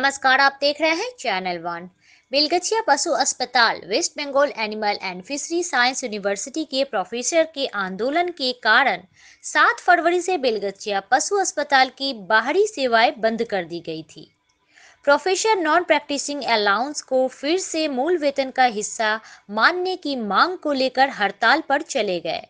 नमस्कार, आप देख रहे हैं चैनल वन। बेलगछिया पशु अस्पताल west Bengal animal and fishery science university के प्रोफेसर के आंदोलन के कारण 7 फरवरी से बेलगछिया पशु अस्पताल की बाहरी सेवाएं बंद कर दी गई थी। प्रोफेसर नॉन प्रैक्टिसिंग अलाउंस को फिर से मूल वेतन का हिस्सा मानने की मांग को लेकर हड़ताल पर चले गए।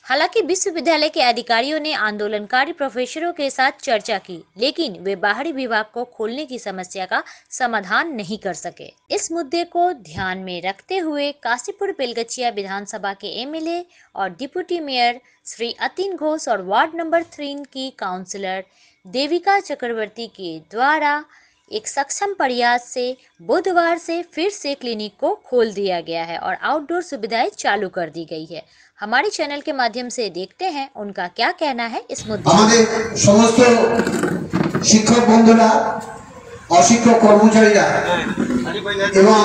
हालांकि विश्वविद्यालय के अधिकारियों ने आंदोलनकारी प्रोफेसरों के साथ चर्चा की, लेकिन वे बाहरी विभाग को खोलने की समस्या का समाधान नहीं कर सके। इस मुद्दे को ध्यान में रखते हुए काशीपुर बेलगछिया विधानसभा के एमएलए और डिप्टी मेयर श्री अतीन घोष और वार्ड नंबर 3 की काउंसलर देविका चक्रवर्ती के द्वारा एक सक्षम प्रयास से बुधवार से फिर से क्लिनिक को खोल दिया गया है और आउटडोर सुविधाएं चालू कर दी गई है। हमारे चैनल के माध्यम से देखते हैं उनका क्या कहना है इस मुद्दे पर। समस्त शिक्षक बंधुरा अशिक्षक कर्मचारीरा एवं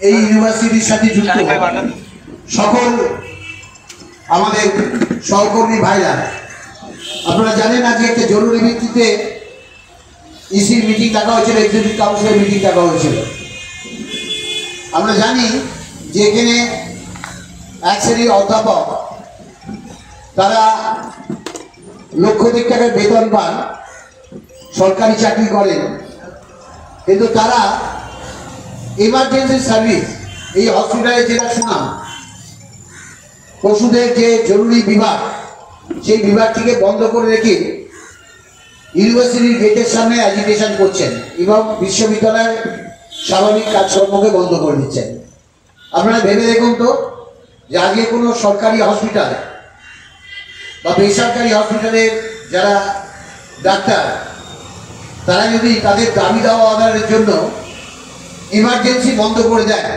এই ইউনিভার্সিটির সাথে যুক্ত সকল আমাদের সহকর্মী ভাইরা, আপনারা জানেন আজকে একটা জরুরি ভিত্তিতে ইসির মিটিং ডাকা হয়েছিল, এক্সিকিউটিভ কাউন্সিলের মিটিং ডাকা হয়েছিল। আমরা জানি যে এখানে এক শ্রেণীর অধ্যাপক তারা লক্ষাধিক টাকার বেতন পান, সরকারি চাকরি করেন, কিন্তু তারা ইমার্জেন্সি সার্ভিস এই হসপিটালে যেটা শুনাম পশুদের যে জরুরি বিভাগ সেই বিভাগটিকে বন্ধ করে রেখে ইউনিভার্সিটির গেটের সামনে অ্যাজিটেশন করছেন এবং বিশ্ববিদ্যালয়ের স্বাভাবিক কাজকর্মকে বন্ধ করে দিচ্ছেন। আপনারা ভেবে দেখুন তো যে আগে কোনো সরকারি হসপিটাল বা বেসরকারি হসপিটালের যারা ডাক্তার তারা যদি তাদের দাবি দেওয়া অর্ডারের জন্য ইমার্জেন্সি বন্ধ করে দেয়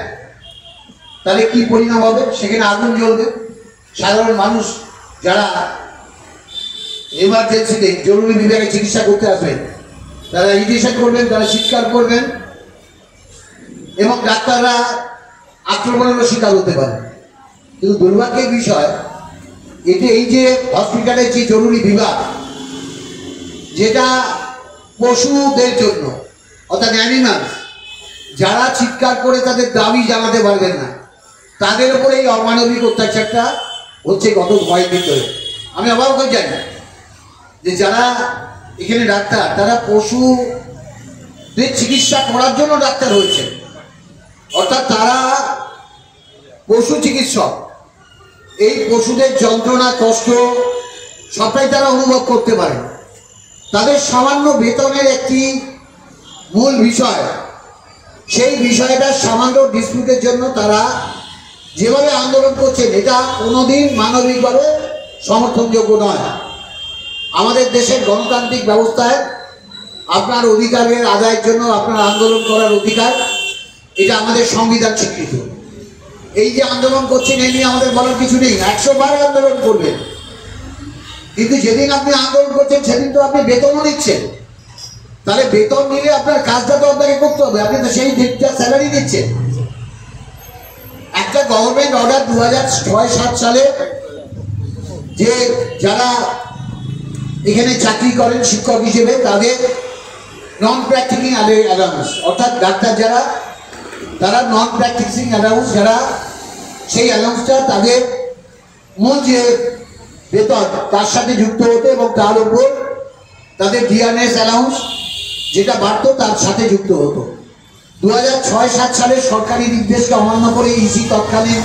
তাহলে কি পরিণাম হবে? সেখানে আগুন জ্বলবে। সাধারণ মানুষ যারা ইমার্জেন্সিতে জরুরি বিভাগে চিকিৎসা করতে আসবেন তারা ইরিটেশন করবেন, তারা চিৎকার করবেন এবং ডাক্তাররা আক্রমণেরও শিকার হতে পারে। কিন্তু দুর্ভাগ্যের বিষয় এটি এই যে হসপিটালের যে জরুরি বিভাগ যেটা পশুদের জন্য অর্থাৎ অ্যানিমালস যারা চিৎকার করে তাদের দাবি জানাতে পারবেন না তাদের উপরে এই অমানবিক অত্যাচারটা হচ্ছে গত কয়েকদিন ধরে। আমি অবাক হয়ে যাই যে যারা এখানে ডাক্তার তারা পশুদের চিকিৎসা করার জন্য ডাক্তার হয়েছে, অর্থাৎ তারা পশু চিকিৎসক। এই পশুদের যন্ত্রণা কষ্ট সবটাই তারা অনুভব করতে পারে। তাদের সামান্য বেতনের একটি মূল বিষয়, সেই বিষয়টা সামান্য ডিসপিউটের জন্য তারা যেভাবে আন্দোলন করছেন এটা কোনোদিন মানবিকভাবে সমর্থনযোগ্য নয়। আমাদের দেশের গণতান্ত্রিক ব্যবস্থায় আপনার অধিকারের আদায়ের জন্য আপনার আন্দোলন করার অধিকার, এটা আমাদের সংবিধান স্বীকৃত। এই যে আন্দোলন করছেন এই নিয়ে আমাদের বলার কিছু নেই, 100 বার আন্দোলন করবেন, কিন্তু যেদিন আপনি আন্দোলন করছেন সেদিন তো আপনি বেতনও নিচ্ছেন। তাহলে বেতন নিলে আপনার কাজটা তো আপনাকে করতে হবে, আপনি তো সেই দিকটা স্যালারি দিচ্ছেন। একটা গভর্নমেন্ট অর্ডার 2006-7 সালে যে যারা এখানে চাকরি করেন শিক্ষক হিসেবে তাদের নন প্র্যাকটিসিং অ্যালাউন্স, অর্থাৎ ডাক্তার যারা তারা নন প্র্যাকটিসিং অ্যালাউন্স যারা সেই অ্যালাউন্সটা তাদের মূল যে বেতন তার সাথে যুক্ত হতো এবং তার উপর তাদের ডিআরএস অ্যালাউন্স যেটা বাড়তো তার সাথে যুক্ত হতো। 2006-7 সালে সরকারি নির্দেশকে অমান্য করে ইসি তৎকালীন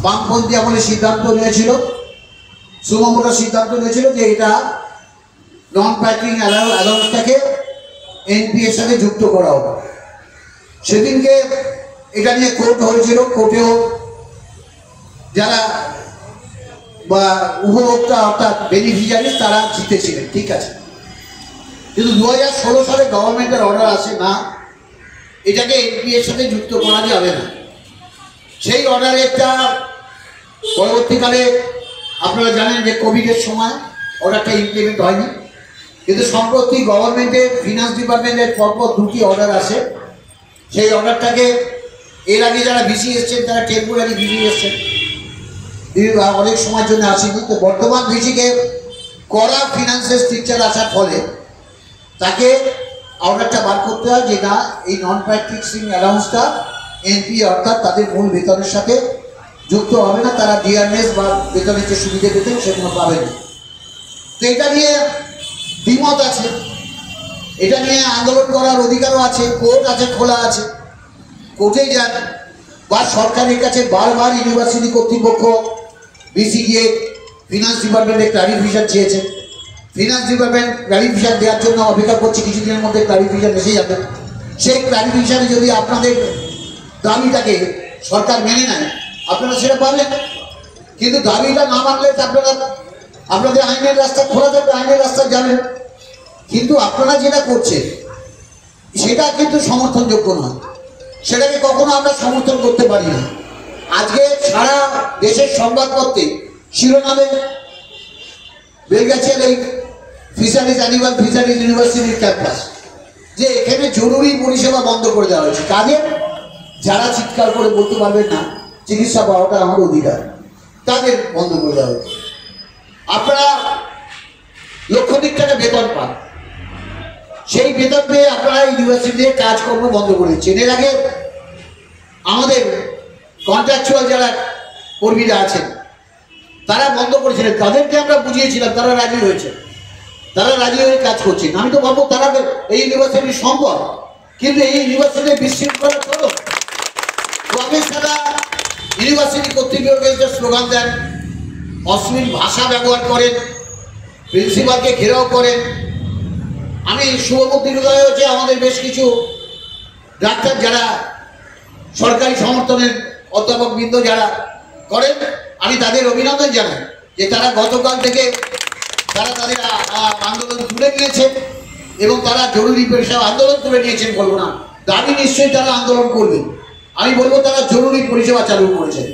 বামপন্থী আমলে সিদ্ধান্ত নিয়েছিল, সুমোটো সিদ্ধান্ত নিয়েছিল যে এটা নন প্র্যাকটিসিং অ্যালাউন্সটাকে এনপি এর সাথে যুক্ত করা হবে। সেদিনকে এটা নিয়ে কোর্ট হয়েছিল, কোর্টেও যারা বা উপভোক্তা অর্থাৎ বেনিফিশিয়ারি তারা জিতেছিলেন, ঠিক আছে। কিন্তু 2016 সালে গভর্নমেন্টের অর্ডার আসে না এটাকে এনপি এর সাথে যুক্ত করা যাবে না। সেই অর্ডারেরটা পরবর্তীকালে আপনারা জানেন যে কোভিডের সময় অর্ডারটা ইমপ্লিমেন্ট হয়নি, কিন্তু সম্প্রতি গভর্নমেন্টের ফিনান্স ডিপার্টমেন্টের পরপর 2টি অর্ডার আসে। সেই অর্ডারটাকে এর আগে যারা ভিসি এসছেন তারা টেম্পোরারি ভিসি এসছেন, অনেক সময়ের জন্য আসেনি। তো বর্তমান ভিসিকে কড়া ফিনান্সিয়াল স্ট্রাকচার আসার ফলে তাকে অর্ডারটা বার করতে হয় যে না, এই নন প্র্যাকটিসিং অ্যালাউন্সটা এনপি অর্থাৎ তাদের মূল বেতনের সাথে যুক্ত হবে না, তারা ডিআরএস বা বেতনের যে সুবিধা পেতেন সেগুলো পাবেন। তো এটা নিয়ে দ্বিমত আছে, এটা নিয়ে আন্দোলন করার অধিকারও আছে, কোর্ট আছে, খোলা আছে, কোর্টেই যান বা সরকারের কাছে বারবার ইউনিভার্সিটি কর্তৃপক্ষ বিসি গিয়ে ফিনান্স ডিপার্টমেন্টে ক্লারিফিকেশন চেয়েছে। ফিনান্স ডিপার্টমেন্ট ক্লারিফিকেশন দেওয়ার জন্য অপেক্ষা করছে, কিছুদিনের মধ্যে ক্লারিফিকেশন এসে যাবে। সেই ক্লারিফিকেশনে যদি আপনাদের দাবিটাকে সরকার মেনে নেয় আপনারা সেটা পাবেন, কিন্তু দাবিটা না মানলে আপনারা আপনাদের আইনের রাস্তা খোলা থাকবে, আইনের রাস্তা যাবেন। কিন্তু আপনারা যেটা করছেন সেটা কিন্তু সমর্থনযোগ্য নয়, সেটাকে কখনো আমরা সমর্থন করতে পারি না। আজকে সারা দেশের সংবাদপত্রে শিরোনামে বেলগাছিয়ার এই ফিশারিজ অ্যানিমাল ফিশারিজ ইউনিভার্সিটির ক্যাম্পাস, যে এখানে জরুরি পরিষেবা বন্ধ করে দেওয়া হয়েছে। কাদের? যারা চিৎকার করে বলতে পারবেন না চিকিৎসা পাওয়াটা আমার অধিকার, তাদের বন্ধ করে দেওয়া হয়েছে। আপনারা লক্ষাধিক টাকা বেতন পান, সেই বেতন পেয়ে আপনারা ইউনিভার্সিটিতে কাজকর্ম বন্ধ করে দিচ্ছেন। এর আগে আমাদের কন্ট্রাকচুয়াল যারা কর্মীরা আছেন তারা বন্ধ করেছিলেন, তাদেরকে আমরা বুঝিয়েছিলাম, তারা রাজি হয়েছে, তারা রাজি হয়ে কাজ করছেন। আমি তো ভাববো তারা এই ইউনিভার্সিটির সম্পদ, কিন্তু এই ইউনিভার্সিটি বিশৃঙ্খলা চলো প্রফেসররা ইউনিভার্সিটি কর্তৃপক্ষের স্লোগান দেন, অশ্লীল ভাষা ব্যবহার করেন, প্রিন্সিপালকে ঘেরাও করেন। আমি শুভবুদ্ধি হৃদয় হচ্ছে আমাদের বেশ কিছু ডাক্তার যারা সরকারি সমর্থনের অধ্যাপক বৃন্দ যারা করেন, আমি তাদের অভিনন্দন জানাই যে তারা গতকাল থেকে তারা তাদের আন্দোলন তুলে নিয়েছেন এবং তারা জরুরি পরিষেবা আন্দোলন তুলে নিয়েছেন বলবো না, দাবি নিশ্চয়ই তারা আন্দোলন করবেন। আমি বলবো তারা জরুরি পরিষেবা চালু করেছেন,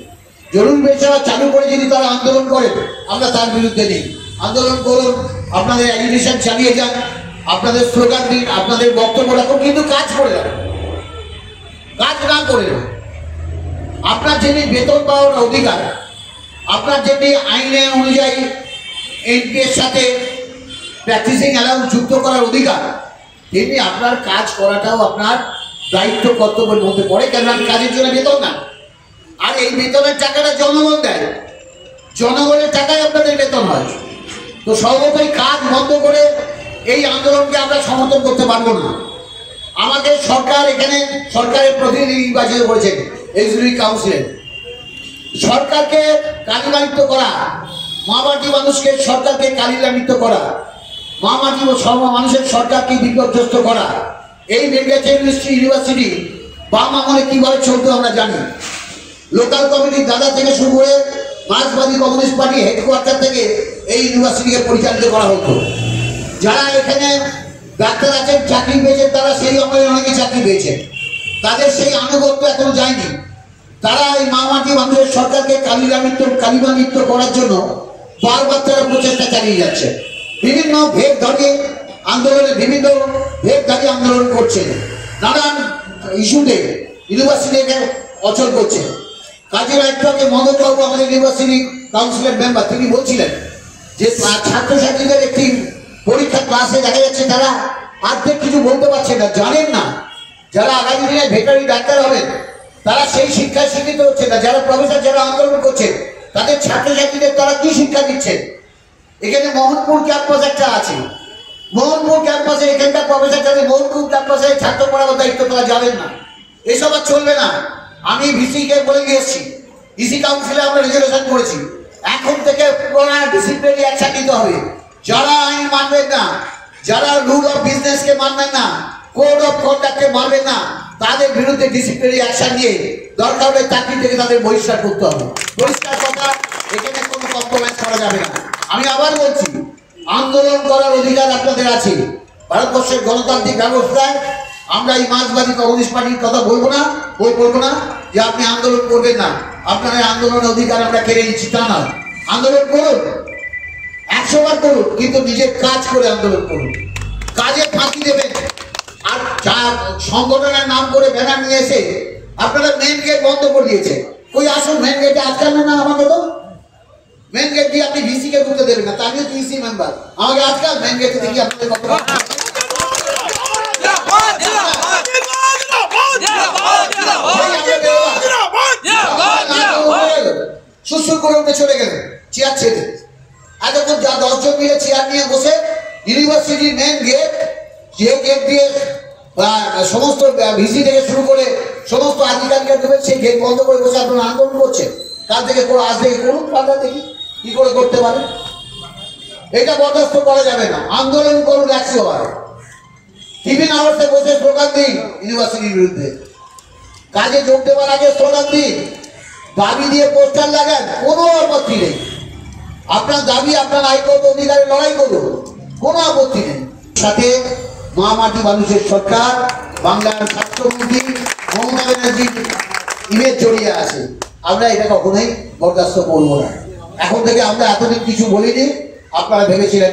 জরুরি পরিষেবা চালু করে যদি তারা আন্দোলন করেন আমরা তার বিরুদ্ধে নেই। আন্দোলন করুন, আপনাদের অ্যাজিটেশন চালিয়ে যান, আপনাদের স্লোগান দিন, আপনাদের বক্তব্য রাখুন, কিন্তু কাজ করে রাখুন, কাজ না করে রাখুন। আপনার যেটি বেতন পাওয়ার অধিকার, আপনার যেটি আইনে অনুযায়ী এনপি এর সাথে প্র্যাকটিসিং অ্যালাউন্স যুক্ত করার অধিকার, তেমনি আপনার কাজ করাটাও আপনার দায়িত্ব কর্তব্যের মধ্যে পড়ে, কেন কাজের জন্য বেতন না। আর এই বেতনের টাকাটা জনগণ দেয়, জনগণের টাকায় আপনাদের বেতন হয়। তো সর্বতই কাজ বন্ধ করে এই আন্দোলনকে আমরা সমর্থন করতে পারবো না। আমাদের সরকার এখানে সরকারের প্রতিনিধি নির্বাচিত করেছেন এক্সিকিউটিভ কাউন্সিলের, সরকারকে কালিমালিপ্ত করা, মামাটি মানুষকে সরকারকে কালিমালিপ্ত করা, মামাটি ও মানুষের সরকারকে বিপর্যস্ত করা, এই বেলগাছিয়া ইউনিভার্সিটি বাম আমলে কিভাবে চলতো আমরা জানি। লোকাল কমিটির দাদা থেকে শুরু করে মার্ক্সবাদী কমিউনিস্ট পার্টি হেডকোয়ার্টার থেকে এই ইউনিভার্সিটিকে পরিচালিত করা হতো। যারা এখানে ডাক্তার আছেন, চাকরি পেয়েছেন, তারা সেই আমলে অনেকে চাকরি পেয়েছেন, তাদের সেই আনুগত্য এখনো যায়নি। তারা এই মামাটি মানুষের সরকারকে কালিমালিপ্ত করার জন্য বারবার তারা প্রচেষ্টা চালিয়ে যাচ্ছে। বিভিন্ন ভেদ ধরিয়ে আন্দোলন করছেন, নানান ইস্যুতে ইউনিভার্সিটিকে অচল করছে। কাজের একটু আগে মদনবাবু আমাদের ইউনিভার্সিটি কাউন্সিলের মেম্বার, তিনি বলছিলেন যে ছাত্রছাত্রীদের একটি পরীক্ষা ক্লাসে দেখা যাচ্ছে তারা অর্ধেক কিছু বলতে পারছে না, জানেন না। যারা আগামী দিনে ভেটারি ডাক্তার হবেন তারা সেই শিক্ষায় শিক্ষিত হচ্ছে না। যারা প্রফেসর যারা আন্দোলন করছেন তাদের ছাত্রছাত্রীদের তারা কি শিক্ষা দিচ্ছেন? এখানে মোহনপুর ক্যাম্পাস একটা আছে, মোহনপুর ক্যাম্পাসে এখানকার প্রফেসর যাদের মোহনপুর ক্যাম্পাসে ছাত্র পড়াবার দায়িত্ব তারা যাবেন না, এসব আর চলবে না। আমি ভিসিকে বলে দিয়েছি, ইসি কাউন্সিলে আমরা রেজুলেশন করেছি, এখন থেকে ডিসিপ্লিনারি অ্যাকশন নিতে হবে। যারা আইন মানবেন না, যারা রুল অফ বিজনেসকে মানবেন না, কোড অফ কন্ডাক্টকে মানবেন না, তাদের বিরুদ্ধে ডিসিপ্লিনারি অ্যাকশন নিয়ে দরকার হলে চাকরি থেকে তাদের বহিষ্কার করতে হবে। পরিষ্কার কথা, এখানে কোনো কম্প্রোমাইজ করা যাবে না। আমি আবার বলছি, আন্দোলন করার অধিকার আপনাদের আছে। ভারতবর্ষের গণতান্ত্রিক ব্যবস্থায় আমরা এই মার্ক্সবাদী কমিউনিস্ট পার্টির কথা বলবো না যে আপনি আন্দোলন করবেন না, আপনার আন্দোলনের অধিকার আমরা কেড়ে নিচ্ছি, তা না। আন্দোলন করুন, 100 বার করুন, কিন্তু নিজের কাজ করে আন্দোলন করুন। কাজে ফাঁকি দেবেন আর সংগঠনের নাম করে ব্যানার নিয়ে এসে আপনারা মেন গেট বন্ধ করে দিয়েছে। কই আসুন, মেন গেটে আটকাবেন না আমাকে, তো মেন গেট দিয়ে আপনি ভিসি কে ঢুকতে দেবেন না, আমিও তো ইসি মেম্বার, আমাকে আজকাল মেন গেটে দেখি আপনাদের সুসুর করে উঠে চলে গেলেন চেয়ার ছেড়ে। এতক্ষণ যা 10 জন মিলে চেয়ার নিয়ে বসে ইউনিভার্সিটির মেন গেট, যে গেট দিয়ে সমস্ত ভিসি থেকে শুরু করে সমস্ত আধিকারিকরা দেবেন, সেই গেট বন্ধ করে বসে আপনারা আন্দোলন করছেন। কাল থেকে আজ থেকে করুন, পাল্টা দেখি কি করে করতে পারে। এটা বরদাস্ত করা যাবে না। আন্দোলন করুন 100 বার। টিফিন আওয়ার্সে বসে স্লোগান দিন ইউনিভার্সিটির বিরুদ্ধে। কাজে যোগ দেওয়ার আগে স্লোগান দিন, দাবি দিয়ে পোস্টার লাগান, কোনো আপত্তি নেই। আপনার দাবি, আপনার আইনগত অধিকারে লড়াই করুন, কোনো আপত্তি নেই। সাথে মা মাটি মানুষের সরকার, বাংলার স্বাস্থ্যমন্ত্রী মমতা ব্যানার্জির ইমেজ জড়িয়ে আছে। আমরা এটা কখনোই বরদাস্ত করবো না। এখন থেকে আমরা এতদিন কিছু বলিনি। আপনারা ভেবেছিলেন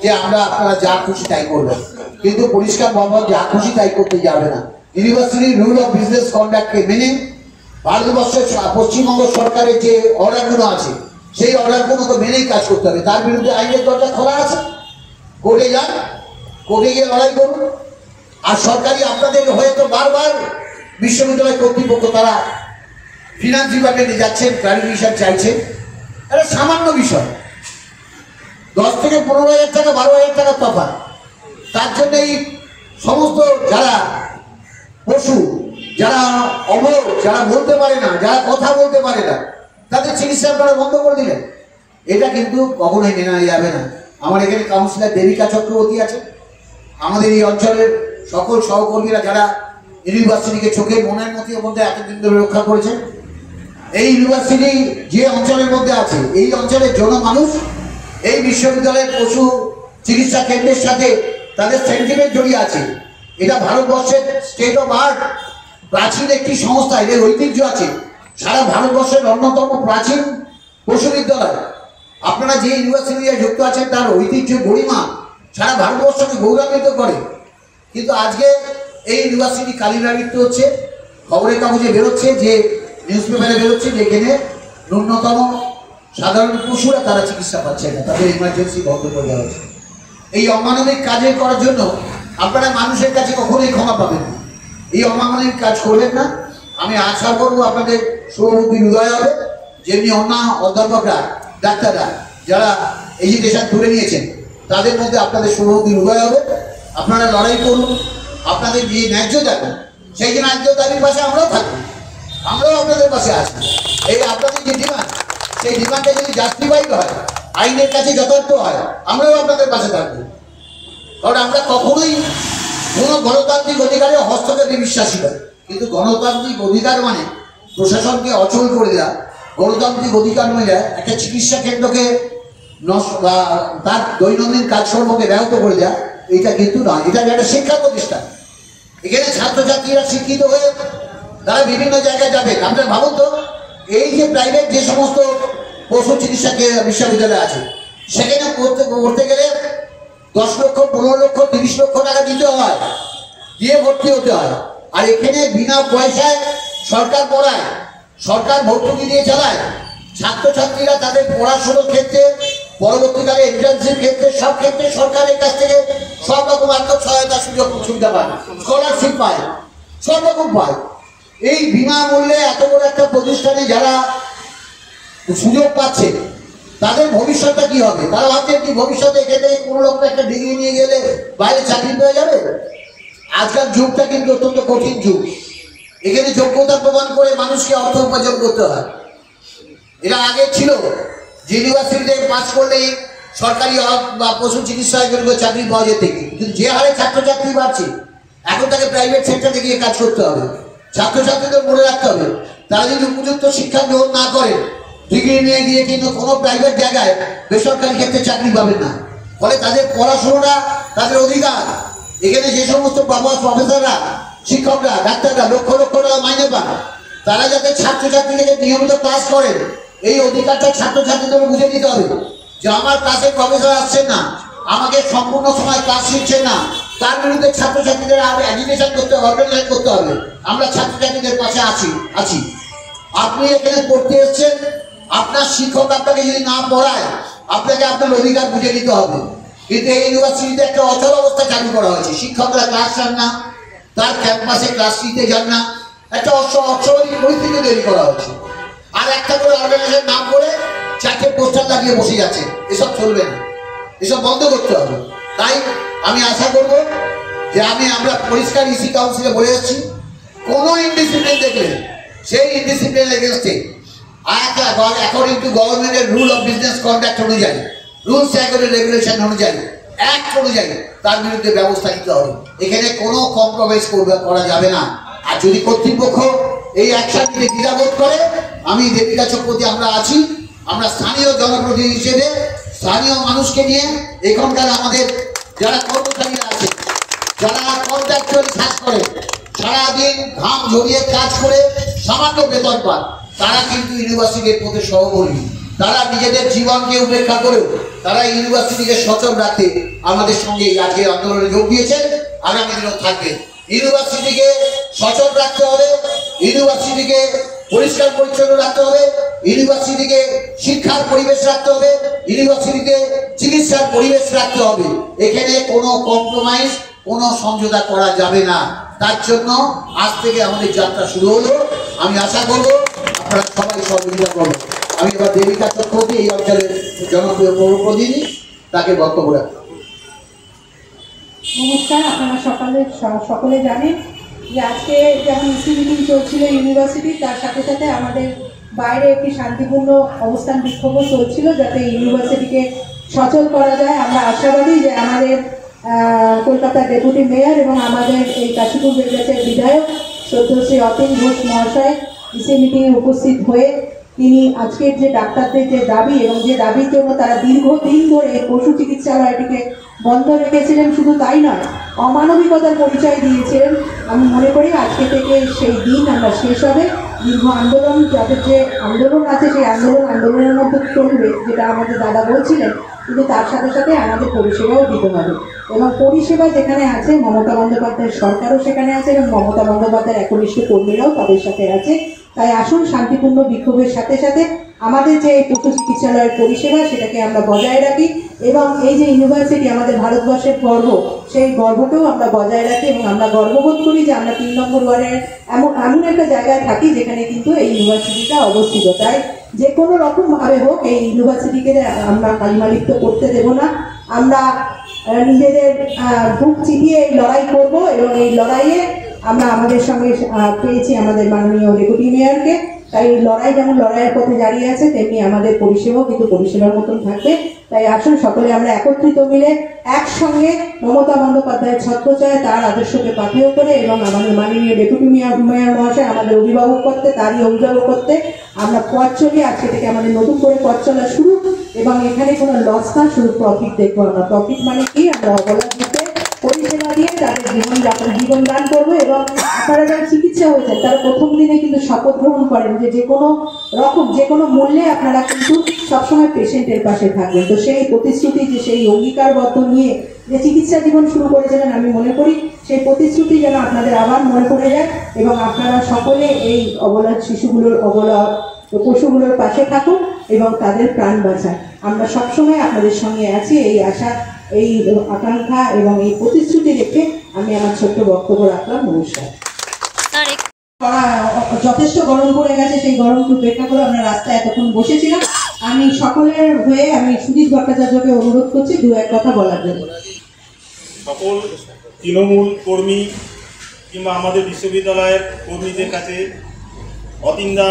যে আপনারা যা খুশি তাই করবেন, কিন্তু পরিষ্কার বলবো যা খুশি তাই করতে যাবে না। ইউনিভার্সিটির রুল অফ বিজনেস কন্ডাক্টকে মেনে ভারতবর্ষের পশ্চিমবঙ্গ সরকারের যে অর্ডারগুলো আছে সেই অর্ডারগুলোকে মেনেই কাজ করতে হবে। তার বিরুদ্ধে আইনের দরজা খোলা আছে, কোর্টে যান, কোর্টে গিয়ে লড়াই করুন। আর সরকারি আপনাদের হয়তো বারবার বিশ্ববিদ্যালয় কর্তৃপক্ষ তারা ফিনান্স ডিপার্টমেন্টে যাচ্ছেন, ক্লারিফিকেশন চাইছেন। এটা সামান্য বিষয়, 10 থেকে 15,000 টাকা 12,000 টাকা তফাৎ। তার জন্য এই সমস্ত যারা পশু, যারা অমর, যারা বলতে পারে না, যারা কথা বলতে পারে না, তাদের চিকিৎসা আপনারা বন্ধ করে দিলেন। এটা কিন্তু কখনোই মেনে যাবে না। আমার এখানে কাউন্সিলর দেবিকা চক্রবর্তী আছে, আমাদের এই অঞ্চলের সকল সহকর্মীরা যারা ইউনিভার্সিটিকে চোখের মনের মধ্যে এতদিন ধরে রক্ষা করেছেন। এই ইউনিভার্সিটি যে অঞ্চলের মধ্যে আছে, এই অঞ্চলের জনমানুষ এই বিশ্ববিদ্যালয়ের পশু চিকিৎসা কেন্দ্রের সাথে তাদের সেন্টিমেন্ট জড়িয়ে আছে। এটা ভারতবর্ষের স্টেট অফ আর্ট, প্রাচীন একটি সংস্থা, এদের ঐতিহ্য আছে। সারা ভারতবর্ষের অন্যতম প্রাচীন পশু বিদ্যালয়। আপনারা যে ইউনিভার্সিটিতে যুক্ত আছেন তার ঐতিহ্য গরিমা সারা ভারতবর্ষকে গৌরবান্বিত করে। কিন্তু আজকে এই ইউনিভার্সিটি কালিরাবৃত্ত হচ্ছে। খবরের কাগজে বেরোচ্ছে, যে নিউজ পেপারে বেরোচ্ছে যে এখানে ন্যূনতম সাধারণ পশুরা তারা চিকিৎসা পাচ্ছে না, তাদের ইমার্জেন্সি বন্ধ করে দেওয়া হচ্ছে। এই অমানবিক কাজে করার জন্য আপনারা মানুষের কাছে কখনোই ক্ষমা পাবেন না। এই অমানবিক কাজ করবেন না। আমি আশা করবো আপনাদের শুভবুদ্ধির উদয় হবে, যেমনি অন্য অধ্যাপকরা, ডাক্তাররা যারা এডুকেশন তুলে নিয়েছেন তাদের মধ্যে আপনাদের শুভবুদ্ধির উদয় হবে। আপনারা লড়াই করুন, আপনাদের যে ন্যায্য দাবি সেই যে ন্যায্য দাবির পাশে আমরাও থাকবো, আমরাও আপনাদের পাশে আছি। এই আপনাদের যে ডিমান্ড, সেই ডিমান্ডটা যদি জাস্টিফাইড হয়, আইনের কাছে যথার্থ হয়, আমরাও আপনাদের পাশে থাকবো। কারণ আমরা কখনোই কোনো গণতান্ত্রিক অধিকারে হস্তক্ষেপে বিশ্বাসী নয়। কিন্তু গণতান্ত্রিক অধিকার মানে প্রশাসনকে অচল করে দেওয়া, গণতান্ত্রিক অধিকার মানে একটা চিকিৎসা কেন্দ্রকে বা তার দৈনন্দিন কাজকর্মকে ব্যাহত করে দেওয়া, এটা কিন্তু নয়। এটা একটা শিক্ষা প্রতিষ্ঠান। এখানে ছাত্রছাত্রীরা শিক্ষিত হয়ে তারা বিভিন্ন জায়গায় যাবে। আপনারা ভাবুন তো, এই যে প্রাইভেট যে সমস্ত পশু চিকিৎসা বিশ্ববিদ্যালয় আছে, সেখানে পড়তে গেলে 10 লক্ষ, 15 লক্ষ, 30 লক্ষ টাকা দিতে হয়, দিয়ে ভর্তি হতে হয়। আর এখানে বিনা পয়সায় সরকার পড়ায়, সরকার ভর্তুকি দিয়ে চালায়। ছাত্রছাত্রীরা তাদের পড়াশোনার ক্ষেত্রে, পরবর্তীকালে এন্ট্রান্সের ক্ষেত্রে, সব ক্ষেত্রে সরকারের কাছ থেকে সব রকম আর্থিক সহায়তা সুবিধা পায়, স্কলারশিপ পায়, সব রকম পায়। এই বিনামূল্যে এত বড় একটা প্রতিষ্ঠানে যারা সুযোগ পাচ্ছে, তাদের ভবিষ্যৎটা কি হবে? তারা ভাবছেন কি ভবিষ্যতে এখানে কোনো লোক একটা ডিগ্রি নিয়ে গেলে বাইরে চাকরি পেয়ে যাবে? আজকাল যুগটা কিন্তু অত্যন্ত কঠিন যুগ। এখানে যোগ্যতা প্রমাণ করে মানুষকে অর্থ উপার্জন করতে হয়। এটা আগে ছিল যে ইউনিভার্সিটিতে পাস করলেই সরকারি বা পশু চিকিৎসকের চাকরি পাওয়া যেত, কিন্তু যে হারে ছাত্রছাত্রী বাড়ছে, এখন তাকে প্রাইভেট সেক্টরে গিয়ে কাজ করতে হবে। ছাত্রছাত্রীদের মনে রাখতে হবে, তারা যদি উপযুক্ত শিক্ষা গ্রহণ না করে, ডিগ্রি নিয়ে গিয়ে কিন্তু কোনো প্রাইভেট জায়গায় বেসরকারি ক্ষেত্রে চাকরি পাবেন না। ফলে তাদের পড়াশোনাটা তাদের অধিকার। এখানে যে সমস্ত প্রফেসররা, শিক্ষকরা, ডাক্তাররা লক্ষ লক্ষ টাকা মাইনে পান, তারা যাতে ছাত্রছাত্রীদেরকে নিয়মিত ক্লাস করেন, এই অধিকারটা ছাত্রছাত্রীদের বুঝে দিতে হবে। যে আমার ক্লাসে প্রফেসর আসছেন না, আমাকে সম্পূর্ণ সময় ক্লাস শিখছেন না, তার বিরুদ্ধে ছাত্রছাত্রীদের আরো এডুকেশন করতে হবে, অর্গানাইজ করতে হবে। আমরা ছাত্রছাত্রীদের পাশে আছি। আপনি এখানে পড়তে এসেছেন, আপনার শিক্ষক আপনাকে যদি না পড়ায়, আপনাকে আপনার অধিকার বুঝে নিতে হবে। কিন্তু এই ইউনিভার্সিটিতে একটা অচল অবস্থা চালু করা হয়েছে। শিক্ষকরা ক্লাস যান না, তার ক্যাম্পাসে ক্লাস নিতে যান না, একটা অস্বাভাবিক পরিস্থিতি তৈরি করা হয়েছে। আর একটা করে অর্গানাইজেশন নাম করে 4টে পোস্টার লাগিয়ে বসে যাচ্ছে। এসব চলবে না, এসব বন্ধ করতে হবে। তাই আমি আশা করব যে আমরা পরিষ্কার ইসি কাউন্সিলে বলে যাচ্ছি, কোনো ইনডিসিপ্লিন দেখলে সেই ইনডিসিপ্লিন এগেনস্টে অ্যাকর্ডিং টু গভর্নমেন্টের রুল অফ বিজনেস কন্ডাক্ট অনুযায়ী, রুলস অ্যান্ড রেগুলেশন অনুযায়ী, অ্যাক্ট অনুযায়ী তার বিরুদ্ধে ব্যবস্থা নিতে হবে। এখানে কোনো কম্প্রোমাইজ করা যাবে না। আর যদি কর্তৃপক্ষ এই অ্যাকশন নিতে দ্বিধাবোধ করে, আমি দেবিকা চক্রবর্তী আমরা আছি, আমরা স্থানীয় জনপ্রতিনিধি হিসেবে স্থানীয় মানুষকে নিয়ে এখানকার আমাদের যারা কর্মচারীরা আছে, যারা কন্ট্রাকচুয়ালি কাজ করে, সারাদিন ঘাম ঝরিয়ে কাজ করে সামান্য বেতন পান, তারা কিন্তু ইউনিভার্সিটির প্রতি সহকর্মী। তারা নিজেদের জীবনকে উপেক্ষা করেও তারা ইউনিভার্সিটিকে সচল রাখতে আমাদের সঙ্গে আজকে আন্দোলনে যোগ দিয়েছেন, আগামী দিনেও থাকবে। ইউনিভার্সিটিকে সচল রাখতে হবে, ইউনিভার্সিটিকে পরিষ্কার পরিচ্ছন্ন রাখতে হবে, ইউনিভার্সিটিকে শিক্ষার পরিবেশ রাখতে হবে, ইউনিভার্সিটিতে চিকিৎসার পরিবেশ রাখতে হবে। এখানে কোনো কম্প্রোমাইজ, কোনো সমঝোতা করা যাবে না। তার জন্য আজ থেকে আমাদের যাত্রা শুরু হলো। আমি আশা করব আপনারা সবাই সহযোগিতা করবেন। আমি এবার দেবিকা চক্রবর্তী এই অঞ্চলের জনপ্রিয় প্রতিনিধি, তাকে বক্তব্য রাখবো। নমস্কার, আপনারা সকলে জানেন যে আজকে যেমন ইসি মিটিং চলছিল ইউনিভার্সিটি, তার সাথে সাথে আমাদের বাইরে একটি শান্তিপূর্ণ অবস্থান বিক্ষোভও চলছিল যাতে ইউনিভার্সিটিকে সচল করা যায়। আমরা আশাবাদী যে আমাদের কলকাতার ডেপুটি মেয়র এবং আমাদের এই কাশীপুর বেলগাছিয়ার বিধায়ক শ্রী অতীন ঘোষ মহাশয় ইসি মিটিংয়ে উপস্থিত হয়ে তিনি আজকের যে ডাক্তারদের যে দাবি এবং যে দাবির জন্য তারা দীর্ঘদিন ধরে পশু চিকিৎসালয়টিকে বন্ধ রেখেছিলেন, শুধু তাই নয় অমানবিকতার পরিচয় দিয়েছিলেন, আমি মনে করি আজকে থেকে সেই দিন আমরা শেষ হবে। দীর্ঘ আন্দোলন, যাদের যে আন্দোলন আছে সেই আন্দোলনের মধ্যে চলবে, যেটা আমাদের দাদা বলছিলেন, কিন্তু তার সাথে সাথে আমাদের পরিষেবাও দিতে হবে। এবং পরিষেবা যেখানে আছে, মমতা বন্দ্যোপাধ্যায়ের সরকারও সেখানে আছে এবং মমতা বন্দ্যোপাধ্যায়ের একনিষ্ঠ কর্মীরাও তাদের সাথে আছে। তাই আসুন শান্তিপূর্ণ বিক্ষোভের সাথে সাথে আমাদের যে পশু চিকিৎসালয়ের পরিষেবা সেটাকে আমরা বজায় রাখি এবং এই যে ইউনিভার্সিটি আমাদের ভারতবর্ষের গর্ব, সেই গর্বটাও আমরা বজায় রাখি। এবং আমরা গর্ববোধ করি যে আমরা 3 নম্বর ওয়ার্ডের এমন একটা জায়গায় থাকি যেখানে কিন্তু এই ইউনিভার্সিটিটা অবস্থিত। তাই যে কোনো রকমভাবে হোক এই ইউনিভার্সিটিকে আমরা কালিমালিপ্ত করতে দেব না। আমরা নিজেদের বুক চিপিয়ে এই লড়াই করব এবং এই লড়াইয়ে আমরা আমাদের সঙ্গে পেয়েছি আমাদের মাননীয় ডেপুটি মেয়রকে। তাই লড়াই যেমন লড়াইয়ের পথে দাঁড়িয়ে আছে, তেমনি আমাদের পরিষেবাও কিন্তু পরিষেবার মতন থাকবে। তাই আসুন সকলে আমরা একত্রিত মিলে একসঙ্গে মমতা বন্দ্যোপাধ্যায়ের ছত্রছায়া, তার আদর্শকে পাথেয় করে এবং আমাদের মাননীয় ডেপুটি মেয়র মহাশয় আমাদের অভিভাবক করতে, তারই অভিভাবক করতে আমরা পথ চলি। আজকে থেকে আমাদের নতুন করে পথ চলা শুরু এবং এখানে কোনো লস না, শুধু প্রফিট দেখবো আমরা। প্রফিট মানে কি? আমরা অবলা দিতে পরিষেবা দিয়ে তাদের জীবন দান করবো। এবং আপনারা যারা চিকিৎসা হয়েছেন তারা প্রথম দিনে কিন্তু শপথ গ্রহণ করেন যে যে কোনো মূল্যে আপনারা কিন্তু সবসময় পেশেন্টের পাশে থাকবেন। তো সেই প্রতিশ্রুতি, যে সেই অঙ্গীকারবদ্ধ নিয়ে যে চিকিৎসা জীবন শুরু করেছিলেন, আমি মনে করি সেই প্রতিশ্রুতি যেন আপনাদের আবার মনে পড়ে যায় এবং আপনারা সকলে এই অবলা শিশুগুলোর, অবলা পশুগুলোর পাশে থাকুন এবং তাদের প্রাণ বাঁচান। আমরা সবসময় আপনাদের সঙ্গে আছি, এই আশা, এই আকাঙ্ক্ষা এবং এই প্রতিশ্রুতি রেখে আমি আমার ছোট্ট বক্তব্য রাখলাম। নমস্কার। যথেষ্ট গরম পড়ে গেছে, সেই গরমকে উপেক্ষা করে আমরা রাস্তায় এতক্ষণ বসেছিলাম। আমি সকলের হয়ে আমি সুদীপ ভট্টাচার্যকে অনুরোধ করছি 2-1 কথা বলার জন্য। সকল তৃণমূল কর্মী কিংবা আমাদের বিশ্ববিদ্যালয়ের কর্মীদের কাছে অতীনদা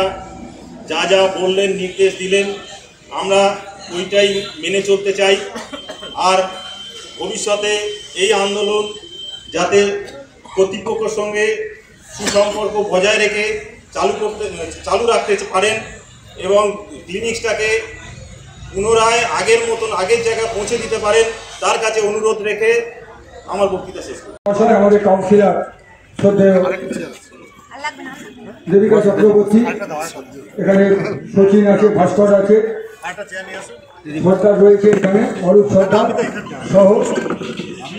যা যা বললেন, নির্দেশ দিলেন, আমরা ওইটাই মেনে চলতে চাই। আর ভবিষ্যতে এই আন্দোলন যাতে কর্তৃপক্ষের সঙ্গে সুসম্পর্ক বজায় রেখে চালু রাখতে পারেন এবং ক্লিনিক্সটাকে পুনরায় আগের মতন আগের জায়গায় পৌঁছে দিতে পারেন, তার কাছে অনুরোধ রেখে আমার বক্তৃতা শেষ করি। আমাদের কাউন্সিলর শ্রদ্ধেয় দেবিকা চক্রবর্তী, এখানে সচিন আছে, ভাস্কর আছে, সরকার রয়েছে, এখানে অরূপ সরকার সহ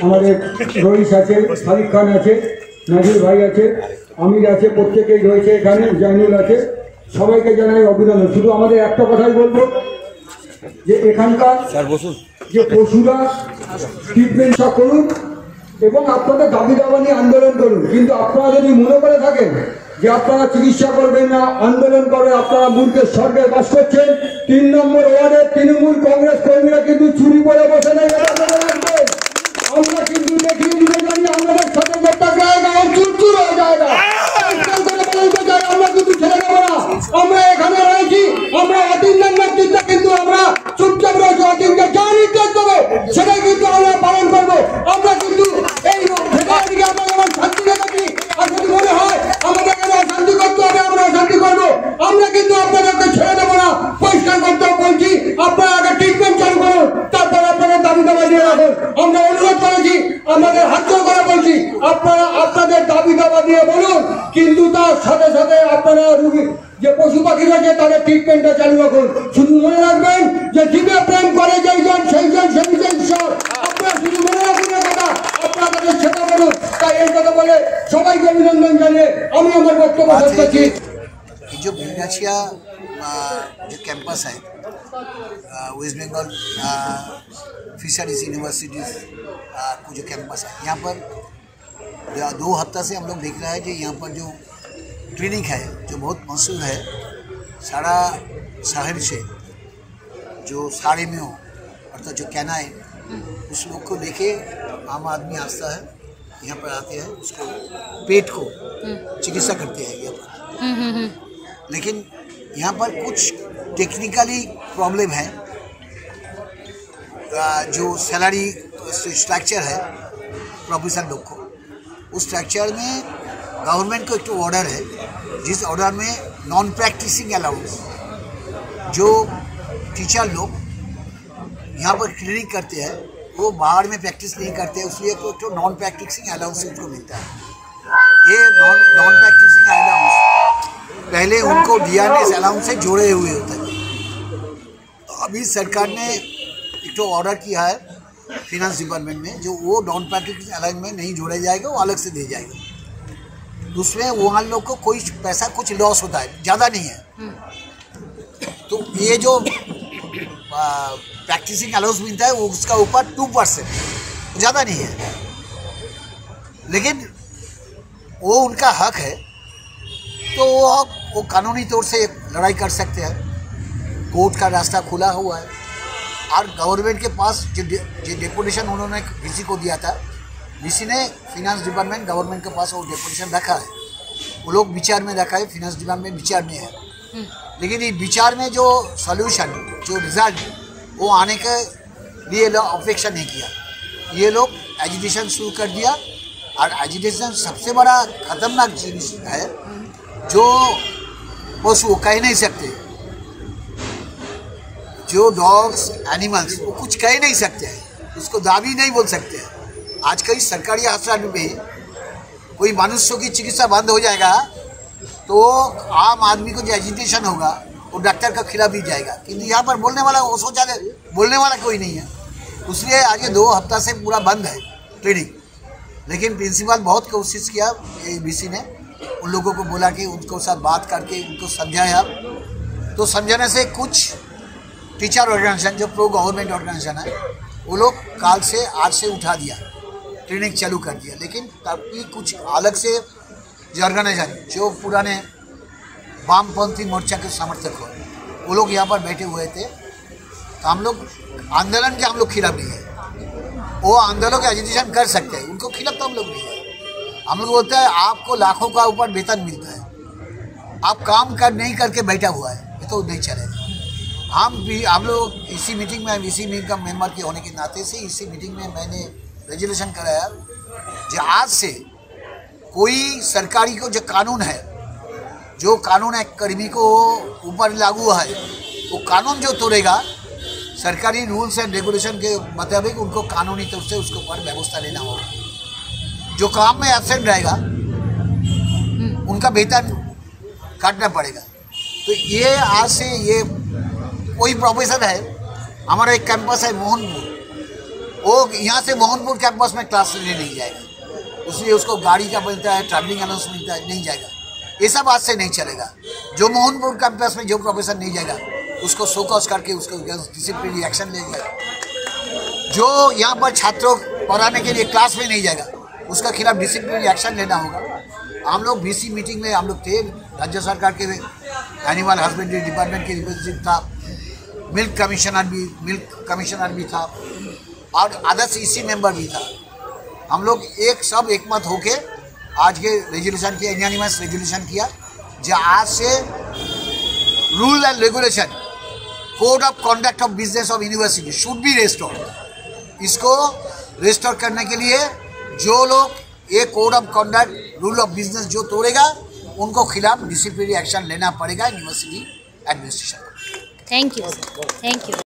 আমাদের রইস আছে, শারিক খান আছে, নাজির ভাই আছে, আমির আছে, প্রত্যেকেই রয়েছে এখানে, জাইনুল আছে। সবাইকে জানাই অভিনন্দন। শুধু আমাদের একটা কথাই বলবো যে এখানকার যে পশুরা ট্রিটমেন্ট করুন এবং আপনাদের দাবি দাবা নিয়ে আন্দোলন করুন, কিন্তু আপনারা যদি মনে করে থাকেন যে আপনারা চিকিৎসা করবেন না, আন্দোলন করে আপনারা মূর্খের স্বর্গে বাস করছেন। 3 নম্বর ওয়ার্ডের তৃণমূল কংগ্রেস কর্মীরা কিন্তু চুরি করে বসে নেই, আমরা কিন্তু দেখিয়ে দিতে জানি আমাদের সাথে যত জায়গা চুরচুর হয়ে জায়গা আমরা কিন্তু ছেড়ে দেবো না। আমরা এখানে রয়েছি, আমরা অতীন্দ্রের নেতৃত্বে কিন্তু আমরা চুপচাপ রয়েছি। অতীন্দ্র যা নির্দেশ দেবে সেটাই কিন্তু আমরা পালন করবো। আমরা কিন্তু এই দিকে আমরা যেমন শান্তি রেখেছি, আর যদি মনে হয় আমাদের এখানে অশান্তি করতে হবে আমরা অশান্তি করবো। আমরা কিন্তু আপনাদেরকে ছেড়ে দেবো না, পরিষ্কার করতে বলছি। আপনারা আগে ট্রিটমেন্ট চালু করুন, তারপর আপনাদের দাবি দাবা দিয়ে রাখুন। আমরা অনুরোধ করেছি, আমাদের হাত জোড় করে বলছি, আপনারা আপনাদের দাবি দাবা দিয়ে বলুন, কিন্তু তার সাথে সাথে আপনারা রুগী যে পশু পাখি রয়েছে তাদের ট্রিটমেন্টটা চালু রাখুন। শুধু মনে রাখবেন যে জীবে প্রেম করে যেইজন সেইজন সেই ঈশ্বর। আপনারা শুধু মনে রাখুন কথা, আপনারা তাদের সেটা বলুন। তাই এই কথা বলে সবাইকে অভিনন্দন জানিয়ে আমি আমার বক্তব্য শেষ করছি। जो बेलगाछिया जो कैंपस है वेस्ट बंगाल फिशरीज यूनिवर्सिटीज को जो कैंपस है, यहाँ पर 2 हफ्ता से हम लोग देख रहे हैं कि यहाँ पर जो क्लिनिक है जो बहुत मशहूर है सारा शहर से, जो साड़े में हो अर्थात जो कैनाए उस लोग को देखे आम आदमी आता है, यहाँ पर आते हैं, उसको पेट को चिकित्सा करते हैं यहाँ पर। लेकिन यहाँ पर कुछ टेक्निकली प्रॉब्लम है। जो सैलरी स्ट्रक्चर है प्रोफेसर लोग को, उस स्ट्रक्चर में गवर्नमेंट को एक तो ऑर्डर है, जिस ऑर्डर में नॉन प्रैक्टिसिंग अलाउंस जो टीचर लोग यहाँ पर क्लिनिक करते हैं वो बाहर में प्रैक्टिस नहीं करते, इसलिए तो नॉन प्रैक्टिसिंग अलाउंस उनको मिलता है। ये नॉन प्रैक्टिसिंग अलाउंस पहले उनको डीआरएस अलाउंस से जोड़े हुए होते हैं। अभी सरकार ने एक तो ऑर्डर किया है फिनेंस डिपार्टमेंट में, जो वो नॉन प्रैक्टिसिंग अलाउंस में नहीं जोड़ा जाएगा, वो अलग से दे जाएगा। उसमें वहाँ लोग को कोई पैसा कुछ लॉस होता है, ज़्यादा नहीं है। तो ये जो प्रैक्टिसिंग अलाउंस मिलता है वो उसका ऊपर 2%, ज़्यादा नहीं है, लेकिन वो उनका हक है। तो वो कानूनी तौर से लड़ाई कर सकते हैं, कोर्ट का रास्ता खुला हुआ है। और गवर्नमेंट के पास जो डेपुटेशन उन्होंने डीसी को दिया था, डीसी ने फिनेंस डिपार्टमेंट गवर्नमेंट के पास वो डेपुटेशन रखा है, वो लोग विचार में रखा है, फिनेंस डिपार्टमेंट विचार में है। लेकिन ये विचार में जो सॉल्यूशन जो रिजल्ट वो आने के लिए लोग अपेक्षा नहीं किया, ये लोग एजुटेशन शुरू कर दिया। और एजुटेशन सबसे बड़ा खतरनाक चीज है, जो पशु कह नहीं सकते, जो डॉग्स एनिमल्स वो कुछ कह नहीं सकते हैं, उसको दाबी नहीं बोल सकते हैं। आज कई सरकारी अस्पताल में कोई मनुष्यों की चिकित्सा बंद हो जाएगा तो आम आदमी को जो एजुटेशन होगा वो डॉक्टर का खिलाफ ही जाएगा, किंतु यहाँ पर बोलने वाला वो शौचालय बोलने वाला कोई नहीं है। इसलिए आज ये 2 हफ्ता से पूरा बंद है क्लिनिक। लेकिन प्रिंसिपल बहुत कोशिश किया, बीसी ने उन लोगों को बोला कि उनको साथ बात करके उनको समझाया, तो समझाने से कुछ टीचर ऑर्गेनाइजेशन जो प्रो गवर्नमेंट ऑर्गेनाइजेशन है वो लोग काल से आज से उठा दिया, क्लिनिक चालू कर दिया। लेकिन तभी कुछ अलग से जो ऑर्गेनाइजेशन जो पुराने वामपंथी मोर्चा के समर्थक हो वो लोग यहाँ पर बैठे हुए थे। तो हम लोग आंदोलन के हम लोग खिलाफ नहीं है, वो आंदोलन के एजुटेशन कर सकते हैं, उनको खिलाफ तो हम लोग नहीं है। हम लोग बोलते हैं आपको लाखों का ऊपर वेतन मिलता है, आप काम कर नहीं करके बैठा हुआ है, ये तो नहीं चलेगा। हम लोग इसी मीटिंग में का मेंबर के होने के नाते से इसी मीटिंग में मैंने रेजोल्यूशन कराया जो आज से कोई सरकारी को जो कानून है, जो कानून एक कर्मी को ऊपर लागू है, वो कानून जो तोड़ेगा सरकारी रूल्स एंड रेगुलेशन के मुताबिक उनको कानूनी तौर से उसके ऊपर व्यवस्था लेना होगा। जो काम में एब्सेंट रहेगा उनका वेतन काटना पड़ेगा। तो ये आज से ये कोई प्रोफेसर है, हमारा एक कैंपस है मोहनपुर, वो यहाँ से मोहनपुर कैंपस में क्लास लेने नहीं जाएगा, इसलिए उसको गाड़ी का मिलता है, ट्रैवलिंग अलाउंस मिलता है, नहीं जाएगा। ये सब आज से नहीं चलेगा। जो मोहनपुर कैंपस में जो प्रोफेसर नहीं जाएगा उसको शोकॉज करके उसको डिसिप्लिनरी एक्शन ले जाएगा। जो यहाँ पर छात्रों पढ़ाने के लिए क्लास में नहीं जाएगा उसका खिलाफ डिसिप्लिनरी एक्शन लेना होगा। हम लोग बीसी मीटिंग में हम लोग थे, राज्य सरकार के एनिमल हस्बेंड्री डिपार्टमेंट के रिप्रेजेंटेटिव था, मिल्क कमिश्नर भी था और अदर्स इसी मेंबर भी था। हम लोग एक मत होके आज के रेजोल्यूशन किया, यूनानिमस रेजोल्यूशन किया, जो आज से rule and regulation code of conduct of business of university should be restored. इसको रेस्टोर करने के लिए जो लोग ये code of conduct rule of business जो तोड़ेगा उनको खिलाफ डिसिप्लिनरी एक्शन लेना पड़ेगा university administration. Thank you sir, thank you.